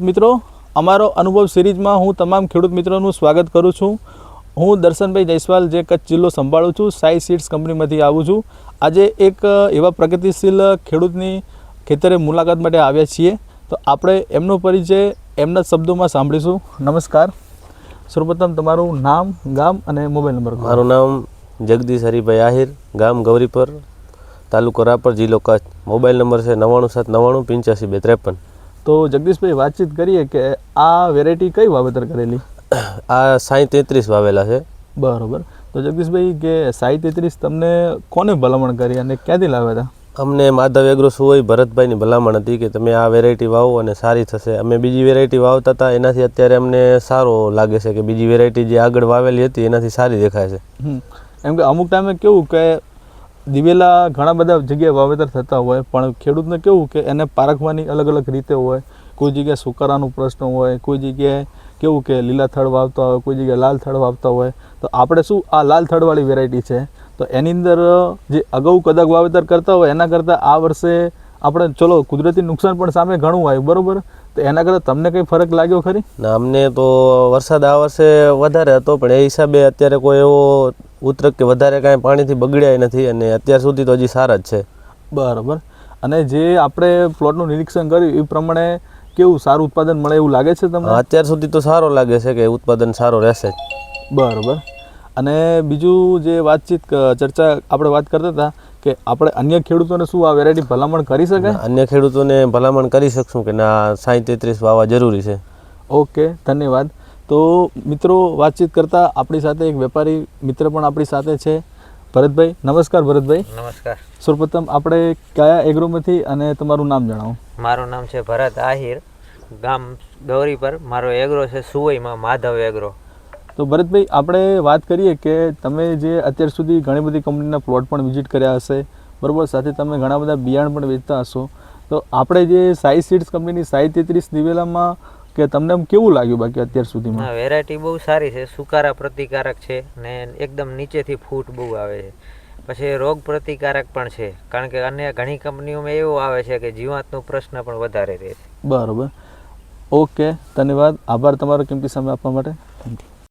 મિત્રો અમારો અનુભવ સિરીઝમાં હું તમામ ખેડૂત મિત્રોનું સ્વાગત કરું છું. હું દર્શનભાઈ જયસ્વાલ જે કચ્છ જિલ્લો સંભાળું છું. સાઈ સીડ્સ કંપનીમાંથી આવું છું. આજે એક એવા પ્રગતિશીલ ખેડૂતની ખેતરે મુલાકાત માટે આવ્યા છીએ. તો આપણે એમનો પરિચય એમના શબ્દોમાં સાંભળીશું. નમસ્કાર. સર્વપ્રથમ તમારું નામ, ગામ અને મોબાઈલ નંબર. મારું નામ જગદીશ હરિભાઈ આહિર, ગામ ગૌરીપર, તાલુકો રાપર, જિલ્લો કચ્છ. મોબાઈલ નંબર છે 97 795 85 253. તો જગદીશભાઈ, વાતચીત કરીએ કે આ વેરાયટી કઈ વાવેતર કરેલી? આ સાઈ 33 વાવેલા છે. બરાબર. તો જગદીશભાઈ, કે સાઈ 33 તમને કોને ભલામણ કરી અને ક્યાંથી લાવ્યા હતા? અમને માધવ એગ્રો સુવઈ ભરતભાઈની ભલામણ હતી કે તમે આ વેરાયટી વાવો અને સારી થશે. અમે બીજી વેરાયટી વાવતા હતા, એનાથી અત્યારે અમને સારો લાગે છે કે બીજી વેરાયટી જે આગળ વાવેલી હતી એનાથી સારી દેખાય છે. એમ કે અમુક ટાઈમે કેવું કે દિવેલા ઘણા બધા જગ્યાએ વાવેતર થતા હોય, પણ ખેડૂતને કેવું કે એને પારખવાની અલગ અલગ રીતે હોય. કોઈ જગ્યાએ સુકારાનો પ્રશ્ન હોય, કોઈ જગ્યાએ કેવું કે લીલા થડ વાવતા હોય, કોઈ જગ્યાએ લાલ થડ વાવતા હોય. તો આપણે શું આ લાલ થડવાળી વેરાયટી છે, તો એની અંદર જે અગાઉ કદાચ વાવેતર કરતા હોય એના કરતાં આ વર્ષે આપણે ચલો કુદરતી નુકસાન પણ સામે ઘણું આવ્યું, બરાબર. તો એના કરતાં તમને કંઈ ફરક લાગ્યો ખરી? ના, અમને તો વરસાદ આ વર્ષે વધારે હતો, પણ એ હિસાબે અત્યારે કોઈ એવો ઉતરક કે વધારે કાંઈ પાણીથી બગડ્યા નથી અને અત્યાર સુધી તો હજી સારા જ છે. બરાબર. અને જે આપણે પ્લોટનું નિરીક્ષણ કર્યું એ પ્રમાણે કેવું સારું ઉત્પાદન મળે એવું લાગે છે તમને? અત્યાર સુધી તો સારો લાગે છે કે ઉત્પાદન સારો રહેશે. બરાબર. અને બીજું જે ચર્ચા આપણે વાત કરતા હતા કે આપણે અન્ય ખેડૂતોને શું આ વેરાયટી ભલામણ કરી શકાય? અન્ય ખેડૂતોને ભલામણ કરી શકશું કે ના, સાઈ 33 વાવવા જરૂરી છે. ઓકે, ધન્યવાદ. તો મિત્રો, વાતચીત કરતાં આપણી સાથે એક વેપારી મિત્ર પણ આપણી સાથે છે, ભરતભાઈ. નમસ્કાર ભરતભાઈ. નમસ્કાર. સૌપ્રથમ આપણે કયા એગ્રોમાંથી અને તમારું નામ જણાવો. મારું નામ છે ભરત આહિર, ગામ ગૌરીપર. મારો એગ્રો છે સુવઈમાં માધવ એગ્રો. તો ભરતભાઈ, આપણે વાત કરીએ કે તમે જે અત્યાર સુધી ઘણી બધી કંપનીના પ્લોટ પણ વિઝિટ કર્યા હશે, બરાબર, સાથે તમે ઘણા બધા બિયારણ પણ વેચતા હશો. તો આપણે જે સાઈ સીડ્સ કંપનીની સાઈ 33 દિવેલામાં કે તમને એમ કેવું લાગ્યું બાકી અત્યાર સુધીમાં? વેરાયટી બહુ સારી છે, સુકારા પ્રતિકારક છે ને એકદમ નીચેથી ફૂટ બહુ આવે છે. પછી રોગ પ્રતિકારક પણ છે, કારણ કે અન્ય ઘણી કંપનીઓમાં એવું આવે છે કે જીવાતનો પ્રશ્ન પણ વધારે રહે છે. બરાબર. ઓકે, ધન્યવાદ. આભાર તમારો કિંમતી સમય આપવા માટે. Thank you.